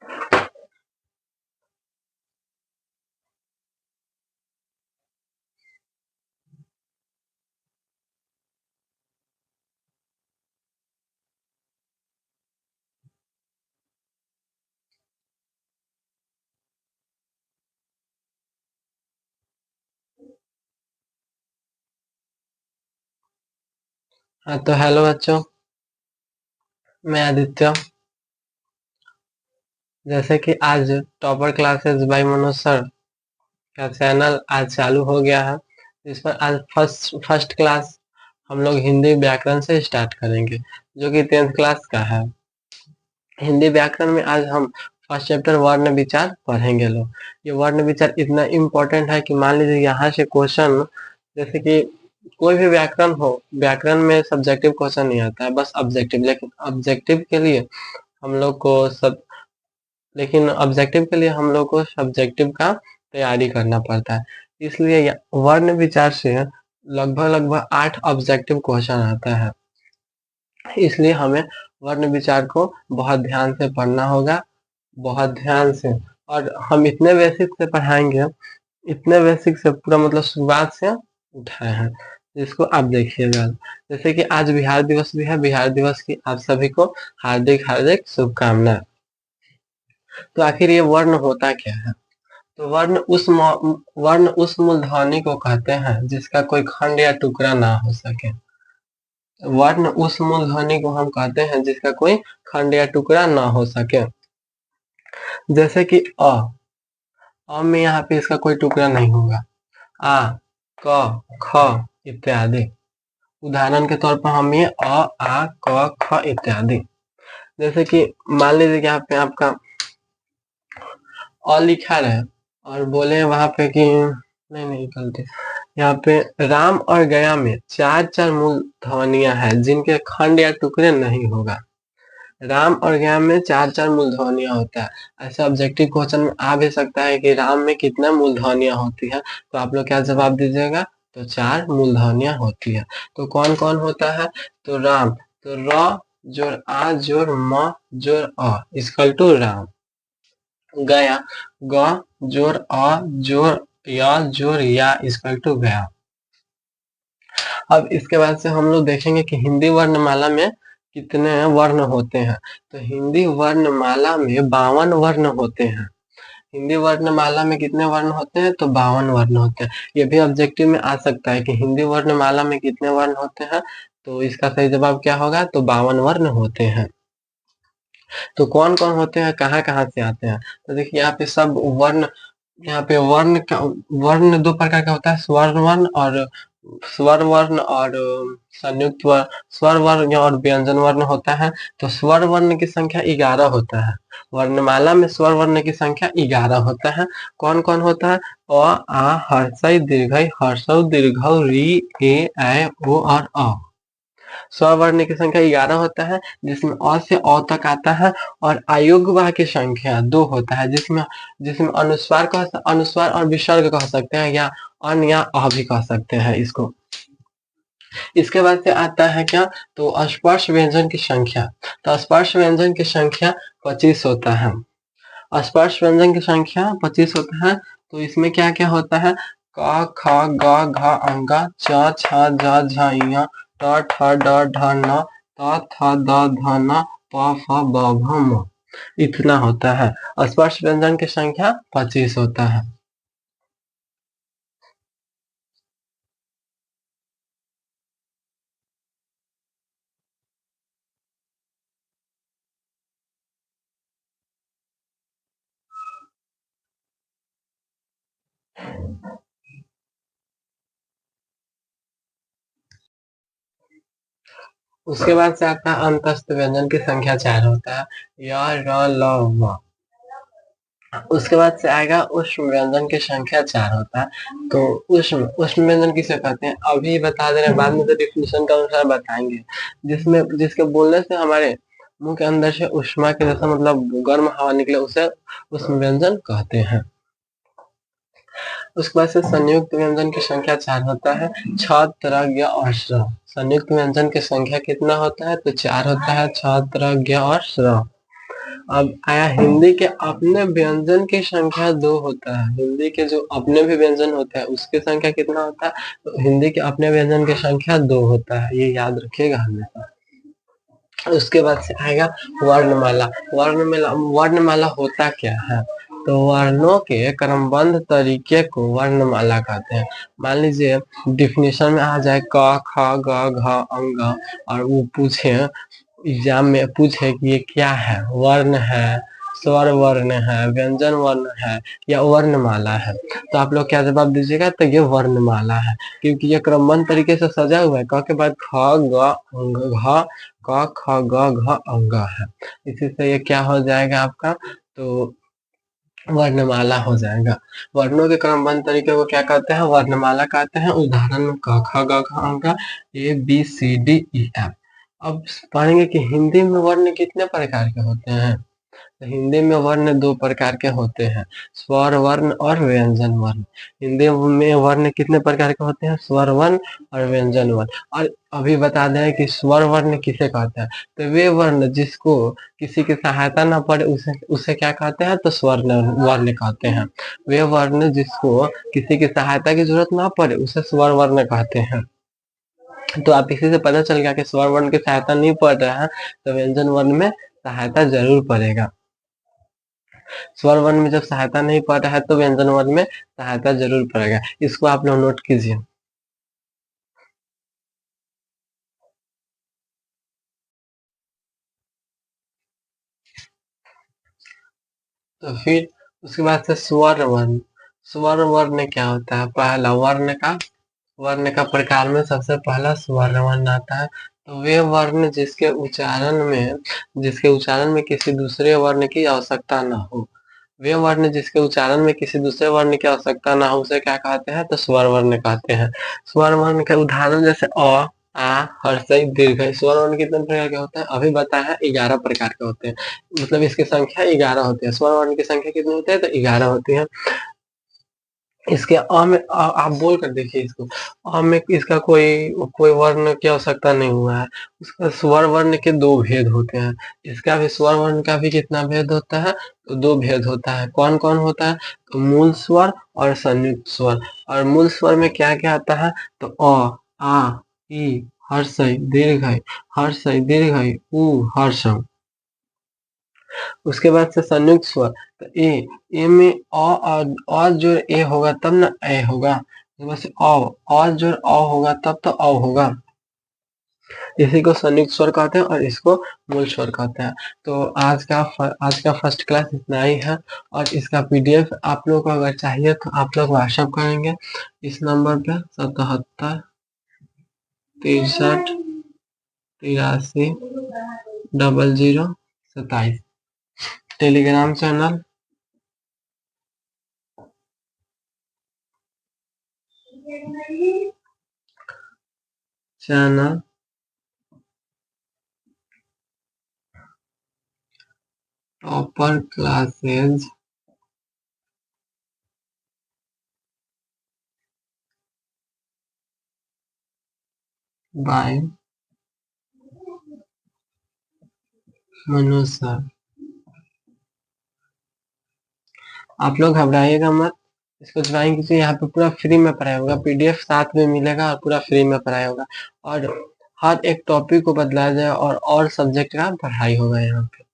हाँ तो हेलो बच्चों, मैं आदित्य। जैसे कि आज topper classes bye Manoj sir का चैनल आज चालू हो गया है। इस पर आज फर्स्ट क्लास हम लोग हिंदी व्याकरण से स्टार्ट करेंगे, जो कि 10th क्लास का है। हिंदी व्याकरण में आज हम फर्स्ट चैप्टर वर्ण विचार पढ़ेंगे लोग। ये वर्ण विचार इतना इम्पोर्टेंट है कि मान लीजिए यहाँ से क्वेश्चन, जैसे कि कोई भी व्याकरण हो, व्याकरण में सब्जेक्टिव क्वेश्चन नहीं आता है, बस ऑब्जेक्टिव। लेकिन ऑब्जेक्टिव के लिए हम लोग को सब लेकिन ऑब्जेक्टिव के लिए हम लोग को सब्जेक्टिव का तैयारी करना पड़ता है। इसलिए वर्ण विचार से लगभग लगभग 8 ऑब्जेक्टिव क्वेश्चन आता है। इसलिए हमें वर्ण विचार को बहुत ध्यान से पढ़ना होगा, बहुत ध्यान से। और हम इतने बेसिक से पढ़ाएंगे, इतने बेसिक से पूरा मतलब शुरुआत से उठाए हैं, जिसको आप देखिएगा। जैसे कि आज बिहार दिवस भी है, बिहार दिवस की आप सभी को हार्दिक हार्दिक शुभकामनाएं। तो आखिर ये वर्ण होता क्या है? तो वर्ण उस मूलध्वनि को कहते हैं जिसका कोई खंड या टुकड़ा ना हो सके। वर्ण उस मूलध्वनि को हम कहते हैं जिसका कोई खंड या टुकड़ा ना हो सके। जैसे कि अ में यहाँ पे इसका कोई टुकड़ा नहीं होगा। आ, क, ख इत्यादि। उदाहरण के तौर पर हम ये आ, क, ख इत्यादि। जैसे कि मान लीजिए कि यहाँ पे आपका लिखा रहे और बोले वहां पे कि नहीं गलती, यहाँ पे राम और गया में 4 मूल ध्वनियां हैं जिनके खंड या टुकड़े नहीं होगा। राम और गया में 4 मूल ध्वनियां होता है। ऐसे ऑब्जेक्टिव क्वेश्चन में आ भी सकता है कि राम में कितना मूल ध्वनियां होती है, तो आप लोग क्या जवाब दीजिएगा? तो 4 मूल ध्वनियां होती है। तो कौन कौन होता है? तो राम, तो र जोड़ आ जोड़ म जोड़ अ इक्वल टू राम। गया, ग जोड़ अ जोड़ य जोड़ या इक्वल टू गया। अब इसके बाद से हम लोग देखेंगे कि हिंदी वर्णमाला में कितने वर्ण होते हैं। तो हिंदी वर्णमाला में 52 वर्ण होते हैं। हिंदी वर्णमाला में कितने वर्ण होते हैं? तो 52 वर्ण होते हैं। ये भी ऑब्जेक्टिव में आ सकता है कि हिंदी वर्णमाला में कितने वर्ण होते हैं, तो इसका सही जवाब क्या होगा? तो 52 वर्ण होते हैं। तो कौन कौन होते हैं, कहाँ कहाँ से आते हैं? तो देखिए यहाँ पे सब वर्ण, यहाँ पे वर्ण 2 प्रकार का होता है, स्वर वर्ण और संयुक्त वर्ण। स्वर वर्ण और व्यंजन वर्ण होता है। तो स्वर वर्ण की संख्या 11 होता है। वर्णमाला में स्वर वर्ण की संख्या 11 होता है। कौन कौन होता है? अ, आ, हर्षई, दीर्घई, हर्षौ, दीर्घौ, री, ए, ऐ, ओ और अ। स्वर्ण की संख्या 11 होता है, जिसमें अ से अ तक आता है। और अयोग्यवाह की संख्या 2 होता है, जिसमें जिसमें अनुस्वार और विसर्ग कह सकते हैं, या अन या अ भी कह सकते हैं इसको। इसके बाद से आता है क्या? तो स्पर्श व्यंजन की संख्या। तो स्पर्श व्यंजन की संख्या 25 होता है। स्पर्श व्यंजन की संख्या 25 होता है। तो इसमें क्या क्या होता है? क, ख, ग, घ, अंग, च, छ, ज, झ, ञ, ट, ठ, ड, ढ, न, त, थ, द, ध, न, प, फ, ब, भ, म। इतना होता है। स्पर्श व्यंजन की संख्या 25 होता है। उसके बाद से आता है अंतस्थ व्यंजन की संख्या 4 होता है। य, र, ल, व। उसके बाद से आएगा उष्म व्यंजन की संख्या 4 होता है। तो उष्म व्यंजन किसे कहते हैं अभी बता दे रहे हैं, बाद में तो डिफिनेशन के अनुसार बताएंगे। जिसके बोलने से हमारे मुंह के अंदर से उष्मा के जैसा मतलब गर्म हवा निकले, उसे उष्म व्यंजन कहते हैं। उसके बाद से संयुक्त व्यंजन की संख्या 4 होता है। छ, त्र, ज्ञ और श्र। संयुक्त व्यंजन की संख्या कितना होता है? तो 4 होता है, छ, त्र, ज्ञ और श्र। अब आया हिंदी के अपने व्यंजन की संख्या 2 होता है। हिंदी के जो अपने भी व्यंजन होते हैं उसकी संख्या कितना होता है? तो हिंदी के अपने व्यंजन की संख्या 2 होता है, ये याद रखिएगा हमेशा। उसके बाद से आएगा वर्णमाला। वर्णमाला होता क्या है? तो वर्णों के क्रमबद्ध तरीके को वर्णमाला कहते हैं। मान लीजिए डिफिनेशन में आ जाए क ख ग घ अंग और वो पूछे एग्जाम में पूछे कि ये क्या है, वर्ण है, स्वर वर्ण है, व्यंजन वर्ण है या वर्णमाला है, तो आप लोग क्या जवाब दीजिएगा? तो ये वर्णमाला है, क्योंकि ये क्रमबद्ध तरीके से सजा हुआ है। क के बाद ख ग अंग, घ क ख ग घ अंग है। इसी से ये क्या हो जाएगा आपका? तो वर्णमाला हो जाएगा। वर्णों के क्रमबद्ध तरीके को क्या कहते हैं? वर्णमाला कहते हैं। उदाहरण में क ख ग घ अंग, A B C D E F. अब पढ़ेंगे कि हिंदी में वर्ण कितने प्रकार के होते हैं। तो हिंदी में वर्ण 2 प्रकार के होते हैं, स्वर वर्ण और व्यंजन वर्ण। हिंदी में वर्ण कितने प्रकार के होते हैं? स्वर वर्ण और व्यंजन वर्ण। और अभी बता दें कि स्वर वर्ण किसे कहते हैं? तो वे वर्ण जिसको किसी की सहायता ना पड़े उसे उसे क्या कहते हैं? तो स्वर वर्ण कहते हैं। वे वर्ण जिसको किसी की सहायता की जरूरत ना पड़े उसे स्वर वर्ण कहते हैं। तो आप इसी से पता चल गया कि स्वर वर्ण की सहायता नहीं पड़ रहा है तो व्यंजन वर्ण में सहायता जरूर पड़ेगा। स्वर वर्ण में जब सहायता नहीं पड़ रहा है तो व्यंजन वर्ण में सहायता जरूर पड़ेगा। इसको आप लोग नोट कीजिए। तो फिर उसके बाद से स्वर वर्ण। स्वर वर्ण क्या होता है? पहला वर्ण का प्रकार में सबसे पहला स्वर वर्ण आता है। तो वे वर्ण जिसके उच्चारण में किसी दूसरे वर्ण की आवश्यकता ना हो। वे वर्ण जिसके उच्चारण में किसी दूसरे वर्ण की आवश्यकता ना हो उसे क्या कहते हैं? तो स्वर वर्ण कहते हैं। स्वर वर्ण के उदाहरण जैसे अ, आ, हर्षई, दीर्घई। स्वर वर्ण कितने प्रकार के होते हैं? अभी बताया 11 प्रकार के होते हैं, मतलब इसकी संख्या 11 होती है। स्वर वर्ण की संख्या कितनी होती है? तो 11 होती है। इसके अ में आप बोल कर देखिए इसको। अ में इसका कोई वर्ण की आवश्यकता नहीं हुआ है। उसका स्वर वर्ण के 2 भेद होते हैं। इसका भी स्वर वर्ण का भी कितना भेद होता है? तो 2 भेद होता है। कौन-कौन होता है? तो मूल स्वर और संयुक्त स्वर। और मूल स्वर में क्या-क्या आता है? तो अ, आ, ई, हर्षई, दीर्घई, हर्षई, दीर्घई, उ, हर्षम। उसके बाद से संयुक्त स्वर। तो ए में और जो ए होगा तब ना ए होगा। उसके बाद से और जो अ होगा तब तो अ होगा। इसी को संयुक्त स्वर कहते हैं और इसको मूल स्वर कहते हैं। तो आज का फर्स्ट क्लास इतना ही है और इसका पीडीएफ आप लोग को अगर चाहिए तो आप लोग व्हाट्सएप करेंगे इस नंबर पे 77 63 83 00 27। Telegram channel topper classes by Manoj sir. आप लोग घबराइएगा मत, इसको ज्वाइन कीजिए। यहाँ पे पूरा फ्री में पढ़ाई होगा, पीडीएफ साथ में मिलेगा और पूरा फ्री में पढ़ाई होगा और हर एक टॉपिक को बदलाया जाए और सब्जेक्ट का पढ़ाई होगा यहाँ पे।